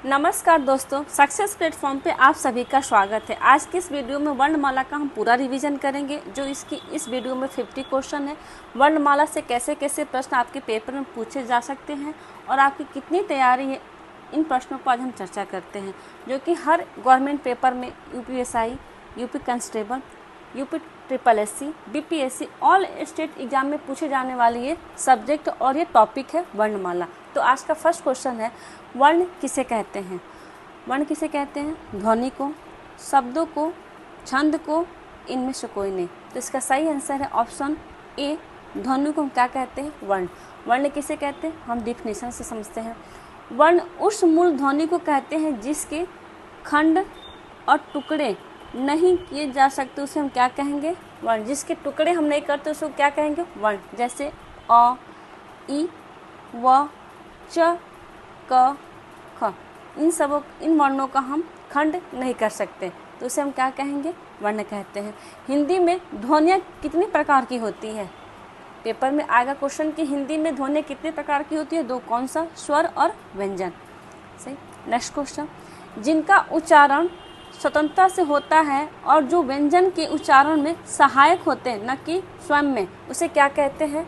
नमस्कार दोस्तों, success platform पे आप सभी का स्वागत है। आज की इस वीडियो में वर्णमाला का हम पूरा रिवीजन करेंगे। जो इस वीडियो में 50 क्वेश्चन है। वर्णमाला से कैसे कैसे प्रश्न आपके पेपर में पूछे जा सकते हैं और आपकी कितनी तैयारी है, इन प्रश्नों पर आज हम चर्चा करते हैं, जो कि हर गवर्नमेंट पेपर में UPSI, UP constable, UP SSSC, BPSC all state exam में पूछे जाने वाली ये सब्जेक्ट और ये टॉपिक है वर्णमाला। तो आज का फर्स्ट क्वेश्चन है, वर्ण किसे कहते हैं? वर्ण किसे कहते हैं? ध्वनि को, शब्दों को, छंद को, इनमें से कोई नहीं। तो इसका सही आंसर है ऑप्शन ए। ध्वनि को हम क्या कहते हैं? वर्ण। वर्ण किसे कहते हैं? हम डिफिनेशन से समझते हैं। वर्ण उस मूल ध्वनि को कहते हैं जिसके खंड और टुकड़े नहीं किए जा सकते, उसे हम क्या कहेंगे? वर्ण। जिसके टुकड़े हम नहीं करते उसको क्या कहेंगे? वर्ण। जैसे अ, इ, व, च, क, ख। इन वर्णों का हम खंड नहीं कर सकते, तो उसे हम क्या कहेंगे? वर्ण कहते हैं। हिंदी में ध्वनियाँ कितनी प्रकार की होती है? पेपर में आएगा क्वेश्चन कि हिंदी में ध्वनियाँ कितने प्रकार की होती है? दो। कौन सा? स्वर और व्यंजन। सही। नेक्स्ट क्वेश्चन, जिनका उच्चारण स्वतंत्रता से होता है और जो व्यंजन के उच्चारण में सहायक होते हैं, न कि स्वयं में, उसे क्या कहते हैं?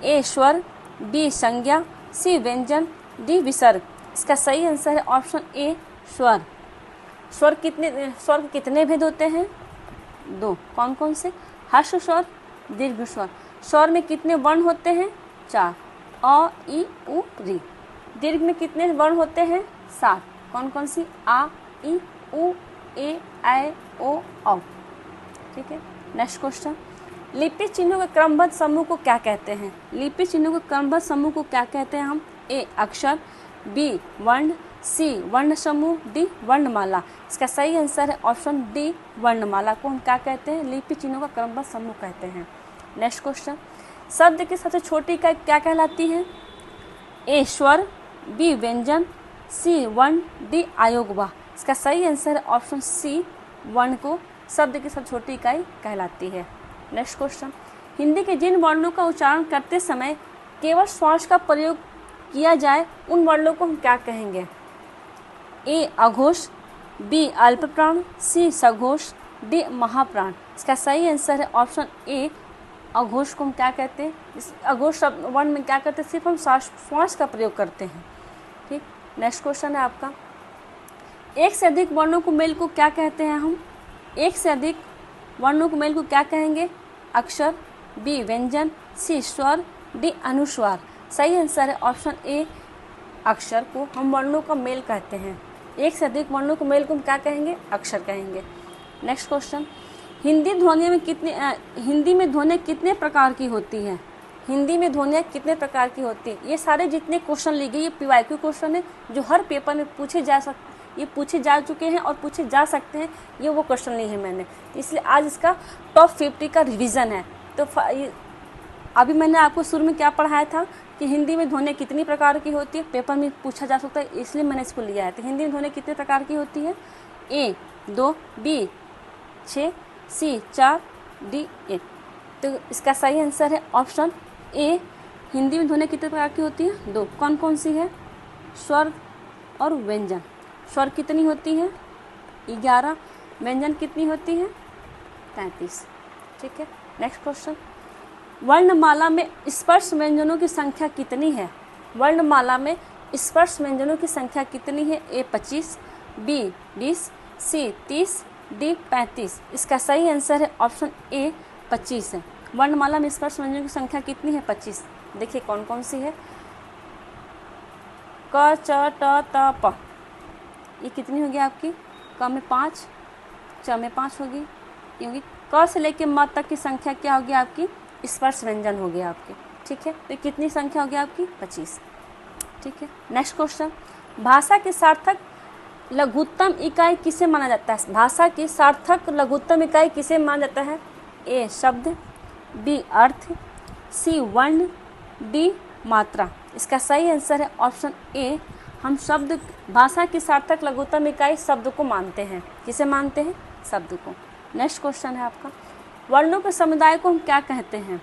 ए स्वर, बी संज्ञा, सी व्यंजन, डी विसर्ग। इसका सही आंसर है ऑप्शन ए स्वर। स्वर के कितने भेद होते हैं? दो। कौन कौन से? हर्ष स्वर, दीर्घ स्वर। स्वर में कितने वर्ण होते हैं? 4। अ, इ, उ, री। दीर्घ में कितने वर्ण होते हैं? 7। कौन कौन सी? आ, इ, उ, ए, ऐ, ओ, औ। ठीक है। नेक्स्ट क्वेश्चन, लिपि चिन्हों के क्रमबद्ध समूह को क्या कहते हैं? लिपि चिन्हों के क्रमबद्ध समूह को क्या कहते हैं हम? ए अक्षर, बी वर्ण, सी वर्ण समूह, डी वर्णमाला। इसका सही आंसर है ऑप्शन डी वर्णमाला को हम क्या कहते हैं? लिपि चिन्हों का क्रमबद्ध समूह कहते हैं। नेक्स्ट क्वेश्चन, शब्द की सबसे छोटी इकाई क्या कहलाती है? ए स्वर, बी व्यंजन, सी वर्ण, डी आयोगवाह। इसका सही आंसर है ऑप्शन सी वर्ण को शब्द की सबसे छोटी इकाई कहलाती है। नेक्स्ट क्वेश्चन, हिंदी के जिन वर्णों का उच्चारण करते समय केवल श्वास का प्रयोग किया जाए, उन वर्णों को हम क्या कहेंगे? ए अघोष, बी अल्प प्राण, सी सघोष, डी महाप्राण। इसका सही आंसर है ऑप्शन ए अघोष को हम क्या कहते हैं? इस अघोष वर्ण में क्या करते हैं? सिर्फ हम श्वास का प्रयोग करते हैं। ठीक। नेक्स्ट क्वेश्चन है आपका, एक से अधिक वर्णों को मेल को क्या कहते हैं हम? एक से अधिक वर्णों को मेल को क्या कहेंगे? अक्षर, बी व्यंजन, सी स्वर, डी अनुस्वार। सही आंसर है ऑप्शन ए अक्षर को हम वर्णों का मेल कहते हैं। एक से अधिक वर्णों को मेल को हम क्या कहेंगे? अक्षर कहेंगे। नेक्स्ट क्वेश्चन, हिंदी में ध्वनियाँ कितने प्रकार की होती हैं? हिंदी में ध्वनियाँ कितने प्रकार की होती है? ये सारे जितने क्वेश्चन लिए गए ये PYQ क्वेश्चन है, जो हर पेपर में पूछे जा चुके हैं और पूछे जा सकते हैं। ये वो क्वेश्चन नहीं है मैंने, इसलिए आज इसका टॉप 50 का रिवीजन है। तो अभी मैंने आपको शुरू में क्या पढ़ाया था कि हिंदी में ध्वनियाँ कितनी प्रकार की होती है, पेपर में पूछा जा सकता है, इसलिए मैंने इसको लिया है। तो हिंदी में ध्वनियाँ कितने प्रकार की होती है? ए 2, बी 6, सी 4, डी 1। तो इसका सही आंसर है ऑप्शन ए। हिंदी में ध्वनियाँ कितने प्रकार की होती है? 2। कौन कौन सी है? स्वर और व्यंजन। स्वर कितनी होती है? 11। व्यंजन कितनी होती है? 33। ठीक है। नेक्स्ट क्वेश्चन, वर्णमाला में स्पर्श व्यंजनों की संख्या कितनी है? वर्णमाला में स्पर्श व्यंजनों की संख्या कितनी है? ए 25, बी 20, सी 30, डी 35। इसका सही आंसर है ऑप्शन ए 25 है। वर्णमाला में स्पर्श व्यंजनों की संख्या कितनी है? 25। देखिए कौन कौन सी है? क, च, ट, त, प। ये कितनी होगी आपकी? क में 5, च में 5 होगी, क्योंकि क से लेकर म तक की संख्या क्या होगी आपकी? स्पर्श व्यंजन होगी आपकी। ठीक है। तो कितनी संख्या होगी आपकी? 25। ठीक है। नेक्स्ट क्वेश्चन, भाषा की सार्थक लघुत्तम इकाई किसे माना जाता है? भाषा की सार्थक लघुत्तम इकाई किसे माना जाता है? ए शब्द, बी अर्थ, सी वर्ण, डी मात्रा। इसका सही आंसर है ऑप्शन ए। हम शब्द, भाषा की सार्थक लघुत्तम इकाई शब्द को मानते हैं। किसे मानते हैं? शब्द को। नेक्स्ट क्वेश्चन है आपका, वर्णों के समुदाय को हम क्या कहते हैं?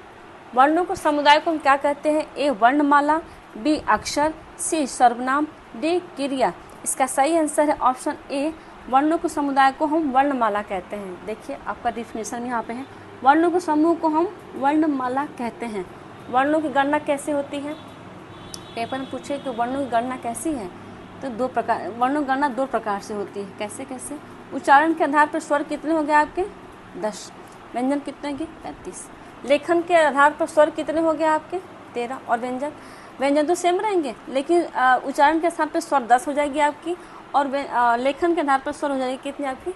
वर्णों के समुदाय को हम क्या कहते हैं? ए वर्णमाला, बी अक्षर, सी सर्वनाम, डी क्रिया। इसका सही आंसर है ऑप्शन ए, वर्णों के समुदाय को हम वर्णमाला कहते हैं। देखिए आपका डिफिनेशन यहाँ पे है, वर्णों के समूह को हम वर्णमाला कहते हैं। वर्णों की गणना कैसे होती है, पेपर में पूछे कि वर्णों की गणना कैसी है, तो दो प्रकार, वर्णों की गणना दो प्रकार से होती है। कैसे कैसे? उच्चारण के आधार पर स्वर कितने हो गए आपके 10, व्यंजन कितने के 35, लेखन के आधार पर स्वर कितने हो गए आपके 13, और व्यंजन तो सेम रहेंगे, लेकिन उच्चारण के आधार पर स्वर 10 हो जाएगी आपकी, और लेखन के आधार पर स्वर हो जाएगी कितनी आपकी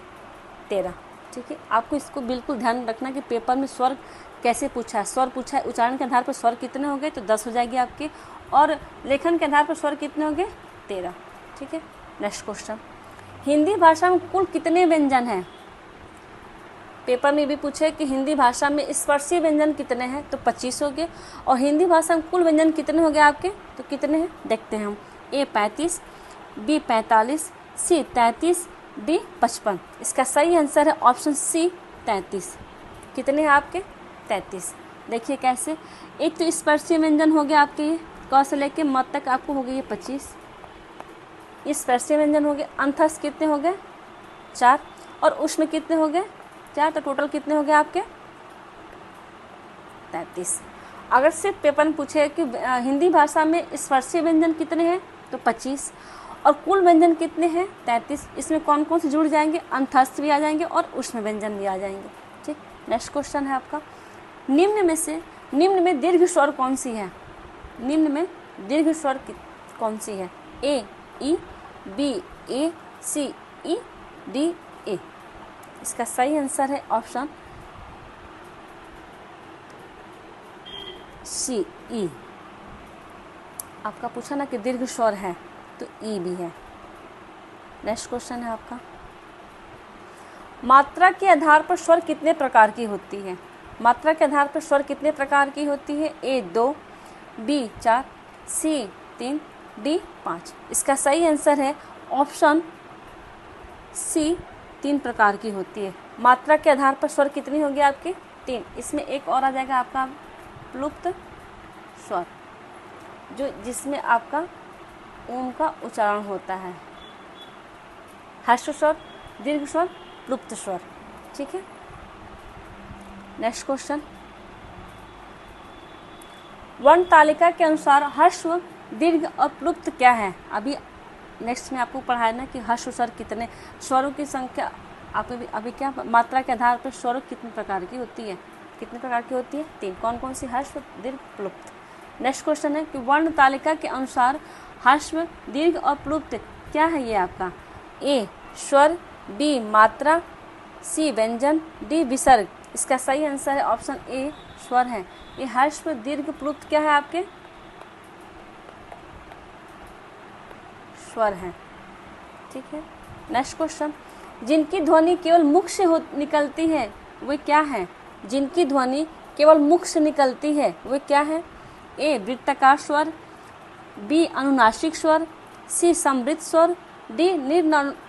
13। ठीक है, आपको इसको बिल्कुल ध्यान रखना कि पेपर में स्वर कैसे पूछा है। स्वर पूछा है, उच्चारण के आधार पर स्वर कितने हो गए तो 10 हो जाएगी आपके, और लेखन के आधार पर स्वर कितने हो गए 13। ठीक है, नेक्स्ट क्वेश्चन, हिंदी भाषा में कुल कितने व्यंजन हैं? पेपर में भी पूछे कि हिंदी भाषा में स्पर्शीय व्यंजन कितने हैं, तो 25 हो गए, और हिंदी भाषा में कुल व्यंजन कितने हो गए आपके, तो कितने हैं देखते हैं हम। ए 35, बी 45, सी 33, डी 55। इसका सही आंसर है ऑप्शन सी 33। कितने हैं आपके 33। देखिए कैसे, एक तो स्पर्शीय व्यंजन हो गया आपके, ये क से लेके म तक आपको हो गए ये 25, स्पर्शीय व्यंजन हो गए। अंतस्थ कितने हो गए 4, और उसमें कितने हो गए 4, तो टोटल कितने हो गए आपके 33। अगर सिर्फ पेपर में पूछे कि हिंदी भाषा में स्पर्शीय व्यंजन कितने हैं, तो 25, और कुल व्यंजन कितने हैं 33। इसमें कौन कौन से जुड़ जाएंगे, अंतस्थ भी आ जाएंगे और उष्म व्यंजन भी आ जाएंगे। ठीक, नेक्स्ट क्वेश्चन है आपका, निम्न में दीर्घ स्वर कौन सी है? निम्न में दीर्घ स्वर कौन सी है? A E, B A, C E, D A. इसका सही आंसर है ऑप्शन सी ई। आपका पूछा ना कि दीर्घ स्वर है, तो ई भी है। नेक्स्ट क्वेश्चन है आपका, मात्रा के आधार पर स्वर कितने प्रकार की होती है? मात्रा के आधार पर स्वर कितने प्रकार की होती है? ए 2, बी 4, सी 3, डी 5। इसका सही आंसर है ऑप्शन सी, 3 प्रकार की होती है। मात्रा के आधार पर स्वर कितनी होगी आपकी 3। इसमें एक और आ जाएगा आपका प्लुप्त स्वर, जो जिसमें आपका ओम का उच्चारण होता है। ह्रस्व स्वर, दीर्घ स्वर, प्लुप्त स्वर। ठीक है, नेक्स्ट क्वेश्चन, वर्ण तालिका के अनुसार ह्रस्व, दीर्घ और प्लुप्त क्या है? अभी नेक्स्ट में आपको पढ़ाया ना कि ह्रस्व स्वर कितने, स्वरों की संख्या आप अभी क्या, मात्रा के आधार पर स्वरों कितने प्रकार की होती है, कितने प्रकार की होती है 3। कौन कौन सी? ह्रस्व, दीर्घ, प्लुप्त। नेक्स्ट क्वेश्चन है कि वर्ण तालिका के अनुसार ह्रस्व, दीर्घ और प्लुप्त क्या है ये आपका? ए स्वर, बी मात्रा, सी व्यंजन, डी विसर्ग। इसका सही आंसर है ऑप्शन ए, स्वर है। ये ह्रस्व, दीर्घ, प्लुप्त क्या है आपके? स्वर है। ठीक है, नेक्स्ट क्वेश्चन, जिनकी ध्वनि केवल मुख से निकलती है वे क्या है? जिनकी ध्वनि केवल मुख से निकलती है वे क्या है? ए वृत्ताकार स्वर, बी अनुनासिक स्वर, सी समृद्ध स्वर, डी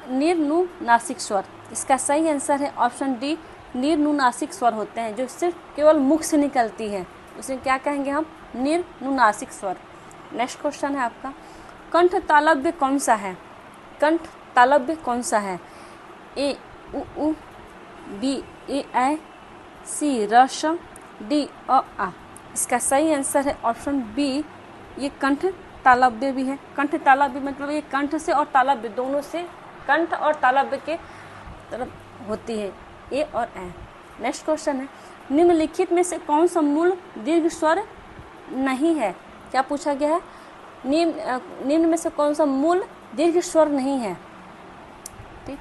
निर्नुनासिक स्वर। इसका सही आंसर है ऑप्शन डी, निर्नुनासिक स्वर होते हैं, जो सिर्फ केवल मुख से निकलती है, उसे क्या कहेंगे हम? निर्नुनासिक स्वर। नेक्स्ट क्वेश्चन है आपका, कंठ तालव्य कौन सा है? कंठ तालव्य कौन सा है? ए उ, बी ए ऐ, सी र श, डी अ आ। इसका सही आंसर है ऑप्शन बी, ये कंठ तालव्य भी है। कंठ तालव्य मतलब ये कंठ से और तालव्य दोनों से, कंठ और तालव्य के तरफ होती है, ए और ऐ। नेक्स्ट क्वेश्चन है, निम्नलिखित में से कौन सा मूल दीर्घ स्वर नहीं है? क्या पूछा गया है? निम्न में से कौन सा मूल दीर्घ स्वर नहीं है? ठीक,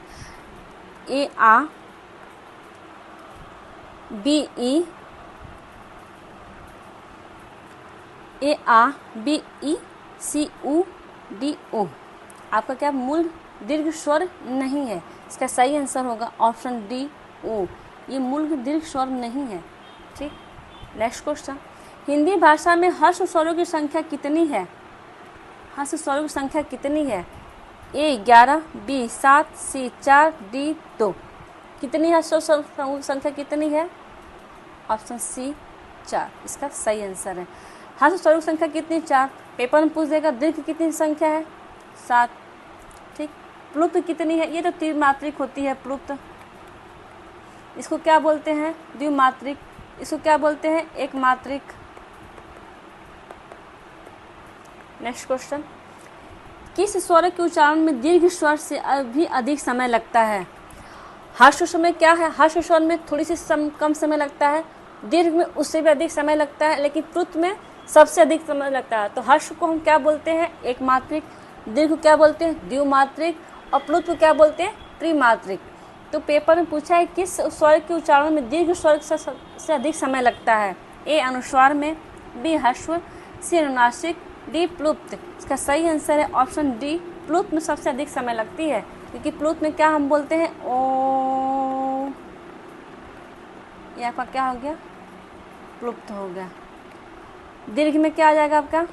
ए आ, बी ई, ए आ, बी ई, सी उ, डी ओ। आपका क्या मूल दीर्घ स्वर नहीं है? इसका सही आंसर होगा ऑप्शन डी, ओ। ये मूल दीर्घ स्वर नहीं है। ठीक, नेक्स्ट क्वेश्चन, हिंदी भाषा में ह्रस्व स्वरों की संख्या कितनी है? ह्रस्व स्वरों की संख्या कितनी है? ए 11, बी 7, सी 4, डी 2। कितनी ह्रस्व स्वरों की संख्या कितनी है? ऑप्शन सी 4 इसका सही आंसर है। ह्रस्व स्वरों की संख्या कितनी? 4। पेपर में पूछ देगा दीर्घ कितनी संख्या है? 7। ठीक। प्लुप्त कितनी है, ये तो त्रिमात्रिक होती है प्लुप्त। इसको क्या बोलते हैं, द्विमात्रिक। इसको क्या बोलते हैं, एक मात्रिक। नेक्स्ट क्वेश्चन, किस स्वर के उच्चारण में दीर्घ स्वर से भी अधिक समय लगता है। हर्ष स्वर में क्या है, हर्ष स्वर में थोड़ी सी कम समय लगता है, दीर्घ में उससे भी अधिक समय लगता है, लेकिन प्लुत में सबसे अधिक समय लगता है। तो हर्ष को हम क्या बोलते हैं, एक मात्रिक। दीर्घ को क्या बोलते हैं, द्विमात्रिक। और प्लुत को क्या बोलते हैं, त्रिमात्रिक। तो पेपर में पूछा है किस स्वर के उच्चारण में दीर्घ स्वर से अधिक समय लगता है। ए अनुस्वार में, बी हर्ष, सी अनुनासिक, डी प्लुप्त। इसका सही आंसर है ऑप्शन डी, प्लुत में सबसे अधिक समय लगती है, क्योंकि प्लुत में क्या हम बोलते हैं, ओ, ये आपका क्या हो गया, प्लुप्त हो गया। दीर्घ में क्या आ जाएगा आपका,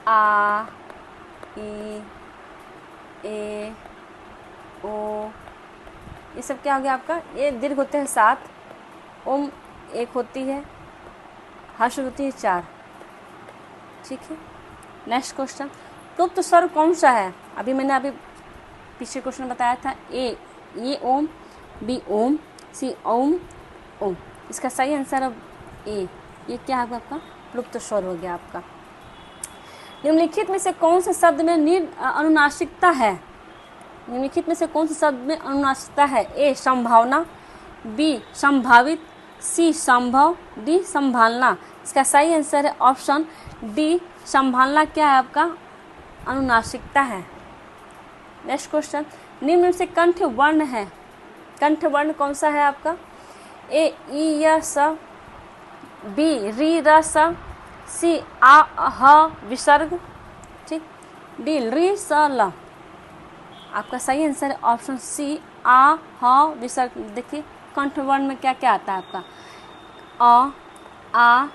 आ, ई, ए, ओ, ये सब क्या हो गया आपका, ये दीर्घ होते हैं 7, ओम 1 होती है, हर्ष होती है 4। ठीक है। नेक्स्ट क्वेश्चन, प्लुप्त स्वर कौन सा है। मैंने अभी पीछे क्वेश्चन बताया था, ए ओम, बी ओम, सी ओम, ओम। इसका सही आंसर है ए, ये क्या है आपका, प्लुप्त स्वर हो गया आपका। निम्नलिखित में से कौन से शब्द में अनुनासिकता है। निम्नलिखित में से कौन से शब्द में अनुनासिकता है। ए संभावना, बी संभावित, सी संभव, डी संभालना। इसका सही आंसर है ऑप्शन डी, संभालना क्या है आपका, अनुनासिकता है। नेक्स्ट क्वेश्चन, निम्न में से कंठ वर्ण है। कंठ वर्ण कौन सा है आपका, ए ई य स, बी री र स, सी आ ह विसर्ग, ठीक, डी री स ल। आपका सही आंसर है ऑप्शन सी, आ ह विसर्ग। देखिए कंठ वर्ण में क्या क्या आता है आपका, अ, आ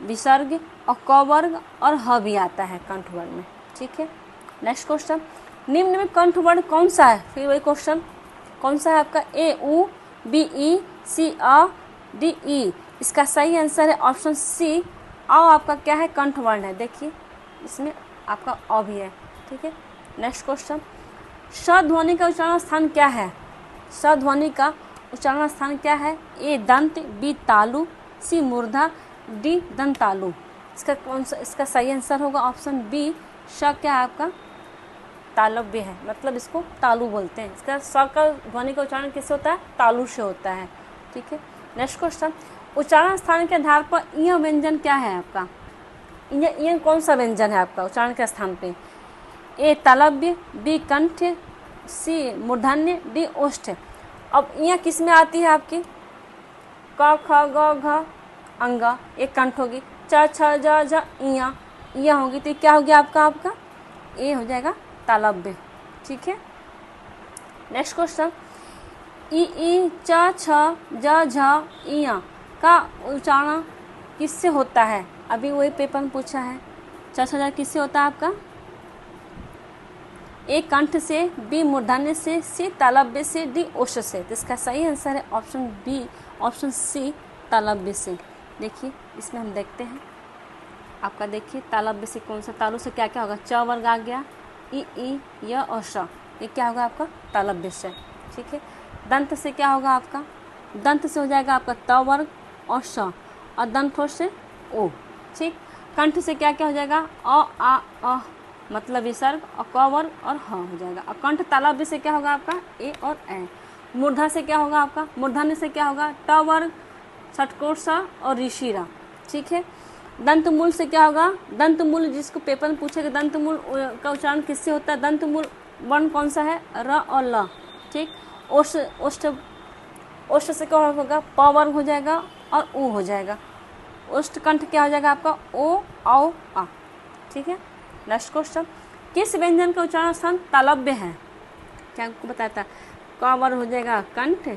विसर्ग और क वर्ग और ह भी आता है कंठ वर्ण में। ठीक है। नेक्स्ट क्वेश्चन, निम्न में कंठ वर्ण कौन सा है। फिर वही क्वेश्चन, कौन सा है आपका, ए उ, बी ई, सी अ, डी ई। इसका सही आंसर है ऑप्शन सी, अ आपका क्या है, कंठ वर्ण है। देखिए इसमें आपका अ भी है। ठीक है। नेक्स्ट क्वेश्चन, स ध्वनि का उच्चारण स्थान क्या है। स ध्वनि का उच्चारण स्थान क्या है, ए दंत, बी तालु, सी मूर्धा, डी दंतालु। इसका सही आंसर होगा ऑप्शन बी, श क्या है आपका, तालव्य है, मतलब इसको तालु बोलते हैं। इसका स का ध्वनि का उच्चारण किससे होता है, तालु से होता है। ठीक है। नेक्स्ट क्वेश्चन, उच्चारण स्थान के आधार पर इय व्यंजन क्या है आपका। इय कौन सा व्यंजन है आपका उच्चारण के स्थान पे, ए तालव्य, बी कंठ, सी मूर्धन्य, डी ओष्ठ। अब इय किस में आती है आपकी, क ख ग घ अंगा, एक कंठ होगी, च छ ज झ इय होगी, तो क्या हो गया आपका ए हो जाएगा तालव्य। ठीक है। नेक्स्ट क्वेश्चन, ई च छ ज झ इय का उच्चारण किससे होता है। अभी वही पेपर में पूछा है, च छ ज किससे होता है आपका, ए कंठ से, बी मूर्धन्य से, सी तालव्य से, डी ओष्ठ से। तो इसका सही आंसर है ऑप्शन बी, ऑप्शन सी तालव्य से। देखिए इसमें हम देखते हैं आपका, देखिए तालव्य से कौन सा, तालु से क्या क्या होगा, च वर्ग आ गया, ई य और श, ये क्या होगा आपका, तालव्य से। ठीक है। दंत से क्या होगा आपका, दंत से हो जाएगा आपका त वर्ग और श, और दंत से ओ। ठीक। कंठ से क्या क्या हो जाएगा, अ आ अ मतलब विसर्ग, और क वर्ग और ह हो जाएगा। और कंठ तालव्य से क्या होगा आपका, ए और ए। मूर्धा से क्या होगा आपका, मूर्धन्य से क्या होगा, ट वर्ग, षटकोर सा और ऋषिरा। ठीक है। दंत मूल से क्या होगा, दंत मूल जिसको पेपर में पूछेगा दंत मूल का उच्चारण किससे होता है, दंत मूल वर्ण कौन सा है, र और ल। ठीक। ओष्ठ से क्या होगा, प वर्ग हो जाएगा और उ हो जाएगा। ओष्ठ कंठ क्या हो जाएगा आपका, ओ औ आ। ठीक है। नेक्स्ट क्वेश्चन, किस व्यंजन का उच्चारण स्थान तालव्य है। क्या आपको बताया था, क वर्ग हो जाएगा कंठ,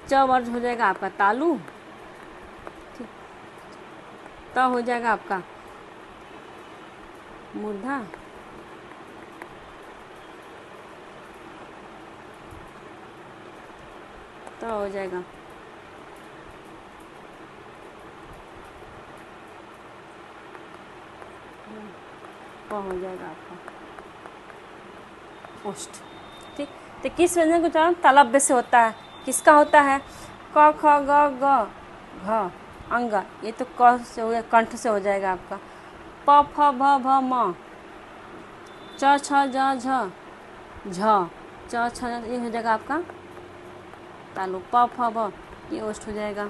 च वर्ग हो जाएगा आपका तालु, ठीक, त हो जाएगा आपका मूर्धा, त हो जाएगा हो जाएगा आपका ओष्ठ। ठीक, तो किस व्यंजन का उच्चारण तालव्य से होता है? किसका होता है? क ख ग घ अंग, ये तो क से हो गया, कंठ से हो जाएगा आपका। प फ भ भ म, च छ ज झ झ, च छ ये हो जाएगा आपका तालु। प फ ब ये ओष्ठ हो जाएगा।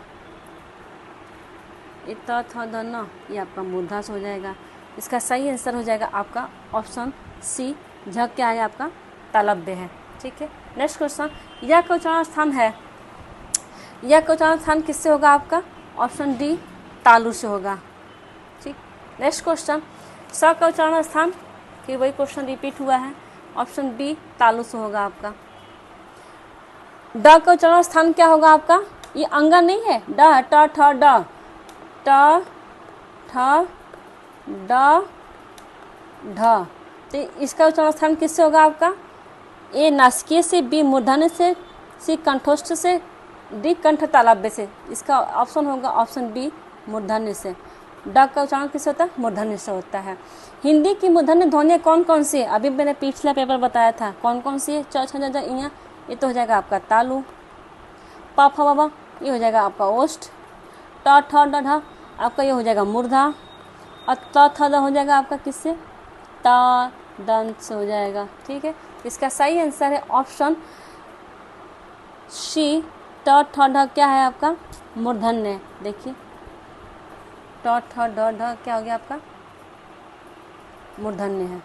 ये त थ द न ये आपका मूर्धा से हो जाएगा। इसका सही आंसर हो जाएगा आपका ऑप्शन सी, झ क्या है आपका तालव्य है। ठीक है, नेक्स्ट क्वेश्चन, यह का उच्चारण स्थान है, यह का उच्चारण स्थान किससे होगा आपका? ऑप्शन डी तालु से होगा। ठीक, नेक्स्ट क्वेश्चन, स का उच्चारण स्थान, फिर वही क्वेश्चन रिपीट हुआ है, ऑप्शन बी तालु से होगा आपका। ड का उच्चारण स्थान क्या होगा आपका? ये अंगा नहीं है, ड है, ट ठ ड, ट ठ ड ढ, तो इसका उच्चारण स्थान किससे होगा आपका? ए नासिकीय से, बी मूर्धन्य से, सी कंठोष्ठ से, डी कंठ तालव्य से। इसका ऑप्शन होगा ऑप्शन बी मूर्धन्य से। ड का उच्चारण किससे होता है? मूर्धन्य से होता है। हिंदी की मूर्धन्य ध्वनियाँ कौन कौन सी है? अभी मैंने पिछला पेपर बताया था कौन कौन सी है। च छ ज झ इया, ये तो हो जाएगा आपका तालु। प फ ब ये हो जाएगा आपका ओष्ठ। ट ठ ड ढ आपका ये हो जाएगा मूर्धा। और त थ द हो जाएगा आपका किससे? ता दंत से हो जाएगा। ठीक है, इसका सही आंसर है ऑप्शन सी, ट ठ ढ क्या है आपका? मूर्धन्य। देखिए ट ठ ड ढ क्या हो गया आपका? मूर्धन्य है।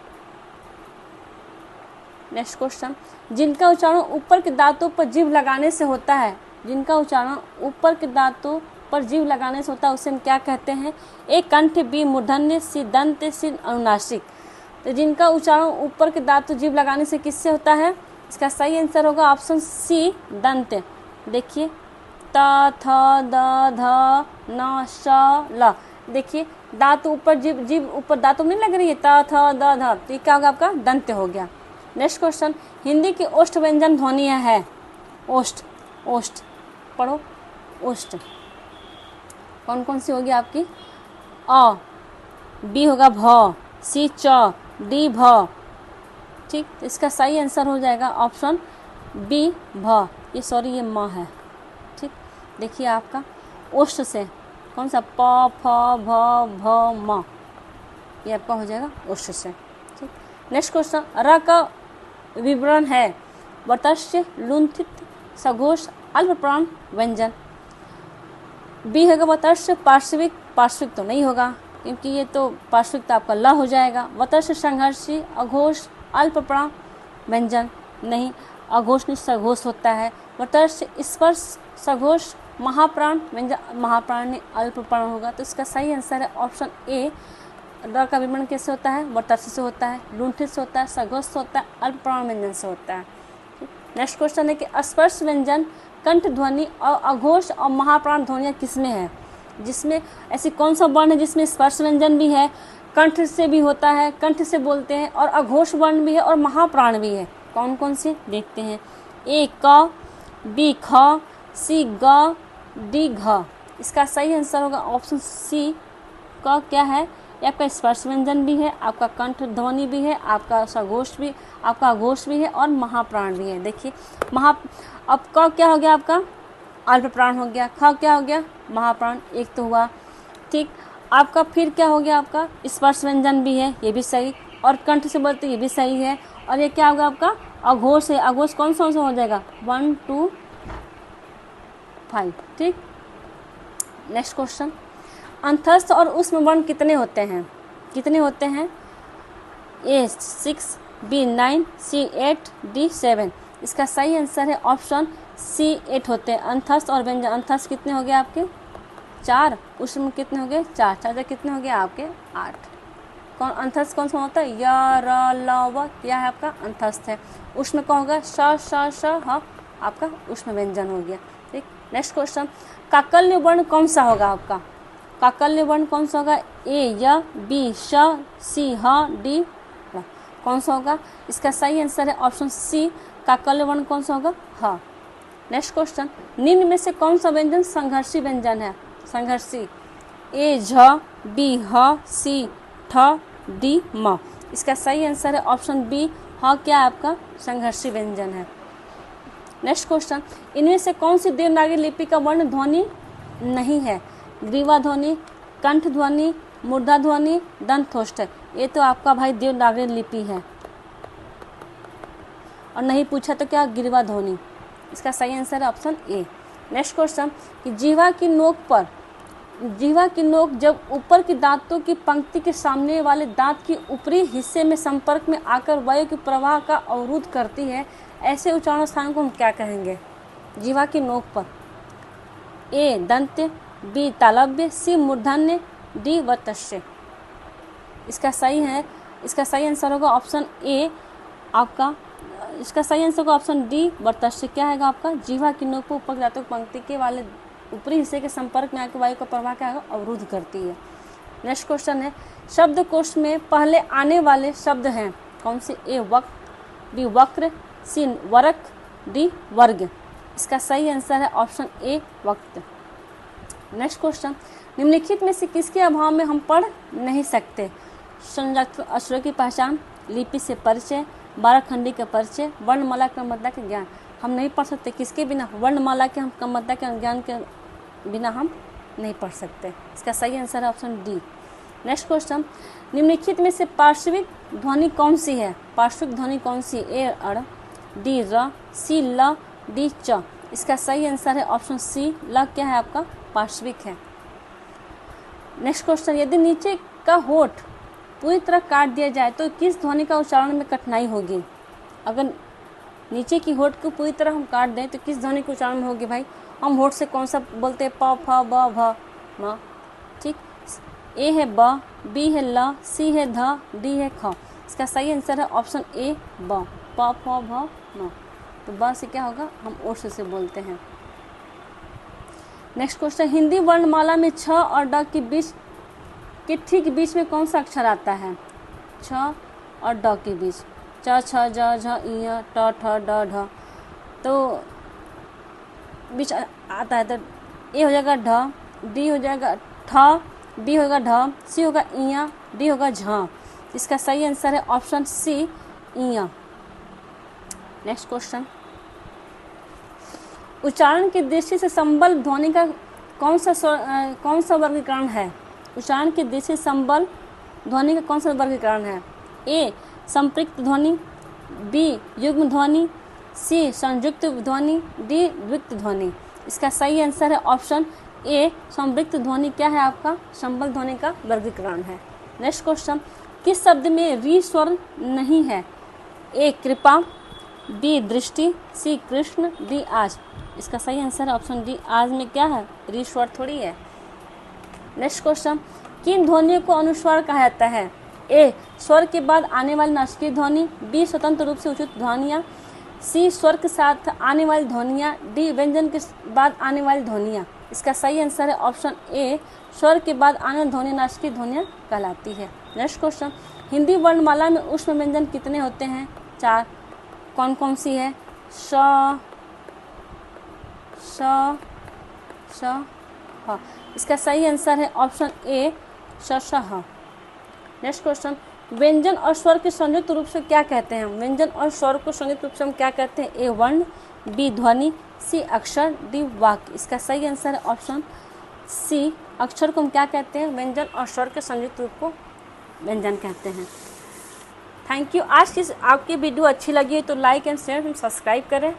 नेक्स्ट क्वेश्चन, जिनका उच्चारण ऊपर के दांतों पर जीभ लगाने से होता है, जिनका उच्चारण ऊपर के दांतों पर जीभ लगाने से होता है उसे हम क्या कहते हैं? ए कंठ, बी मूर्धन्य, सी दंत, सी अनुनासिक। तो जिनका उच्चारण ऊपर के दांतों जीभ लगाने से किससे होता है? इसका सही आंसर होगा ऑप्शन सी दंत। देखिए त थ द ध न श ल, देखिए दांत ऊपर, जीभ ऊपर दांतों में नहीं लग रही है, त थ द ध, तो ये क्या होगा आपका? दंत हो गया। नेक्स्ट क्वेश्चन, हिंदी की ओष्ठ व्यंजन ध्वनियाँ है, ओष्ठ, ओष्ठ पढ़ो, ओष्ठ कौन कौन सी होगी आपकी? अ, बी होगा भ, सी च, डी भ। ठीक, इसका सही आंसर हो जाएगा ऑप्शन बी भ, ये सॉरी ये म है। ठीक, देखिए आपका ओष्ठ से कौन सा? प फ भ भ म, ये आपका हो जाएगा ओष्ठ से। ठीक, नेक्स्ट क्वेश्चन, र का विवरण है, वतस्य, लुंठित, सघोष, अल्पप्राण व्यंजन। बी होगा वतस्य पार्श्विक, पार्श्विक तो नहीं होगा क्योंकि ये तो पार्श्विक तो आपका ल हो जाएगा। वतस्य संघर्षी, अघोष, अल्पप्राण व्यंजन नहीं, अघोष नहीं सघोष होता है। वतस्य स्पर्श, सघोष, महाप्राण व्यंजन, महाप्राण नहीं अल्पप्राण होगा। तो इसका सही आंसर है ऑप्शन ए, र का विवरण कैसे होता है? वतस्य से होता है, लुंठित से होता है, सघोष से होता है, अल्पप्राण व्यंजन से होता है। नेक्स्ट क्वेश्चन है कि स्पर्श व्यंजन, कंठ ध्वनि और अघोष और महाप्राण ध्वनियाँ किसमें है? जिसमें ऐसी कौन सा वर्ण है जिसमें स्पर्श व्यंजन भी है, कंठ से भी होता है, कंठ से बोलते हैं, और अघोष वर्ण भी है और महाप्राण भी है? कौन कौन से देखते हैं? ए क, बी ख, सी ग, डी घ। इसका सही आंसर होगा ऑप्शन सी, क क्या है? ये आपका स्पर्श व्यंजन भी है, आपका कंठ ध्वनि भी है, आपका सघोष भी, आपका अघोष भी है और महाप्राण भी है। देखिए अब क क्या हो गया आपका? अल्पप्राण हो गया। ख क्या हो गया? महाप्राण, एक तो हुआ। ठीक, आपका फिर क्या हो गया? आपका स्पर्श व्यंजन भी है, ये भी सही, और कंठ से बोलते ये भी सही है। और ये क्या होगा आपका? अघोष है। अघोष कौन सा हो जाएगा? 1 2 5। ठीक, नेक्स्ट क्वेश्चन, अंतस्थ और उष्म वर्ण कितने होते हैं? कितने होते हैं? ए 6, बी 9, सी 8, डी 7। इसका सही आंसर है ऑप्शन सी 8 होते हैं अंतस्थ और व्यंजन। अंतस्थ कितने हो गए आपके? 4, उष्म कितने हो गए? 4, 4 कितने हो गए आपके? 8। कौन अंतस्थ कौन सा होता है? य र ल व, यह है आपका अंतस्थ है। उष्म कौन होगा? श श श ह, आपका उष्म व्यंजन हो गया। ठीक, नेक्स्ट क्वेश्चन, काकल्य वर्ण कौन सा होगा आपका? काकल्य वर्ण कौन सा होगा? ए य, बी श, सी ह, डी ल। कौन सा होगा? इसका सही आंसर है ऑप्शन सी, काकल्य वर्ण कौन सा होगा? ह। नेक्स्ट क्वेश्चन, निम्न में से कौन सा व्यंजन संघर्षी व्यंजन है? संघर्षी, ए झ, बी ह, सी ठ, डी म। इसका सही आंसर है ऑप्शन बी ह क्या आपका संघर्षी व्यंजन है। नेक्स्ट क्वेश्चन, इनमें से कौन सी देवनागरी लिपि का वर्ण ध्वनि नहीं है? ग्रीवा ध्वनि, कंठ ध्वनि, मूर्धा ध्वनि, दंतोष्ठ। ये तो आपका भाई देवनागरी लिपि है और नहीं पूछा तो क्या ग्रीवा ध्वनि। इसका सही आंसर है ऑप्शन ए। नेक्स्ट क्वेश्चन कि जीवा की नोक जब ऊपर के दांतों की पंक्ति के सामने वाले दांत के ऊपरी हिस्से में संपर्क में आकर वायु के प्रवाह का अवरोध करती है, ऐसे उच्चारण स्थान को हम क्या कहेंगे? जीवा की नोक पर। ए दंत्य, बी तालव्य, सी मूर्धन्य, डी वतस्य। इसका सही आंसर होगा ऑप्शन ए आपका। इसका सही आंसर होगा ऑप्शन डी वतस्य। क्या है आपका? जीवा की नोक पर ऊपर दांतों की पंक्ति के वाले ऊपरी हिस्से के संपर्क में आकर वायु का प्रवाह क्या है? अवरुद्ध करती है। नेक्स्ट क्वेश्चन है, शब्दकोश में पहले आने वाले शब्द हैं कौन से? ए वक्त, बी वक्र, सी वरक, डी वर्ग। इसका सही आंसर है ऑप्शन ए वक्त। नेक्स्ट क्वेश्चन, निम्नलिखित में से किसके अभाव में हम पढ़ नहीं सकते? संयुक्त अक्षरों की पहचान, लिपि से परिचय, 12 खंडी का परिचय, वर्णमाला क्रमबद्धता के ज्ञान। हम नहीं पढ़ सकते किसके बिना? वर्णमाला के हम क्रमबद्धता के ज्ञान के बिना हम नहीं पढ़ सकते। इसका सही आंसर है ऑप्शन डी। नेक्स्ट क्वेश्चन, निम्नलिखित में से पार्श्विक ध्वनि कौन सी है? पार्श्विक ध्वनि कौन सी? ए अड़, डी र, सी ल, डी च। इसका सही आंसर है ऑप्शन सी ल क्या है आपका? पार्श्विक है। नेक्स्ट क्वेश्चन, यदि नीचे का होठ पूरी तरह काट दिया जाए तो किस ध्वनि का उच्चारण में कठिनाई होगी? अगर नीचे की होठ को पूरी तरह हम काट दें तो किस ध्वनि के उच्चारण में होगी भाई? हम होठ से कौन सा बोलते हैं? प, फ, ब, भ, म। ठीक, ए है ब, बी है ल, सी है ध, डी है ख। इसका सही आंसर है ऑप्शन ए ब, प, फ, भ, म। तो ब से क्या होगा? हम ओठ से बोलते हैं। नेक्स्ट क्वेश्चन, हिंदी वर्णमाला में छ और ड के बीच के ठीक बीच में कौन सा अक्षर आता है? छ और ड के बीच, च, छ, ज, झ, इ, ट, ठ, ड, ढ। तो बीच आता है तो ए हो जाएगा ढ, डी हो जाएगा ठ, बी होगा ढ, सी होगा इया, डी होगा झ। इसका सही आंसर है ऑप्शन सी इया। नेक्स्ट क्वेश्चन, उच्चारण की दृष्टि से संबल ध्वनि का कौन सा वर्गीकरण है? उच्चारण की दृष्टि से संबल ध्वनि का कौन सा वर्गीकरण है? ए संपृक्त ध्वनि, बी युग्म ध्वनि, सी संयुक्त ध्वनि, डी द्वित्व ध्वनि। इसका सही आंसर है ऑप्शन ए संपृक्त ध्वनि क्या है आपका? संबल ध्वनि का वर्गीकरण है। नेक्स्ट क्वेश्चन, किस शब्द में री स्वर नहीं है? ए कृपा, बी दृष्टि, सी कृष्ण, डी आज। इसका सही आंसर है ऑप्शन डी आज में क्या है? री स्वर थोड़ी है। नेक्स्ट क्वेश्चन, किन ध्वनियों को अनुस्वार कहा जाता है? ए स्वर के बाद आने वाली नासिकीय ध्वनि, बी स्वतंत्र रूप से उचित ध्वनियाँ, सी स्वर के साथ आने वाली ध्वनियाँ, डी व्यंजन के बाद आने वाली ध्वनियाँ। इसका सही आंसर है ऑप्शन ए स्वर के बाद आने वाली ध्वनि नासिकीय ध्वनियाँ कहलाती है। नेक्स्ट क्वेश्चन, हिंदी वर्णमाला में ऊष्म व्यंजन कितने होते हैं? 4। कौन कौन सी है? श, श, श, ह। इसका सही आंसर है ऑप्शन ए श, श, ह। नेक्स्ट क्वेश्चन, व्यंजन और स्वर के संयुक्त रूप से क्या कहते हैं? व्यंजन और स्वर को संयुक्त रूप से हम क्या कहते हैं? ए वर्ण, बी ध्वनि, सी अक्षर, डी वाक्य। इसका सही आंसर है ऑप्शन सी अक्षर को हम क्या कहते हैं? व्यंजन और स्वर के संयुक्त रूप को व्यंजन कहते हैं। Thank you. आज की आपकी वीडियो अच्छी लगी है तो like and share and subscribe करें।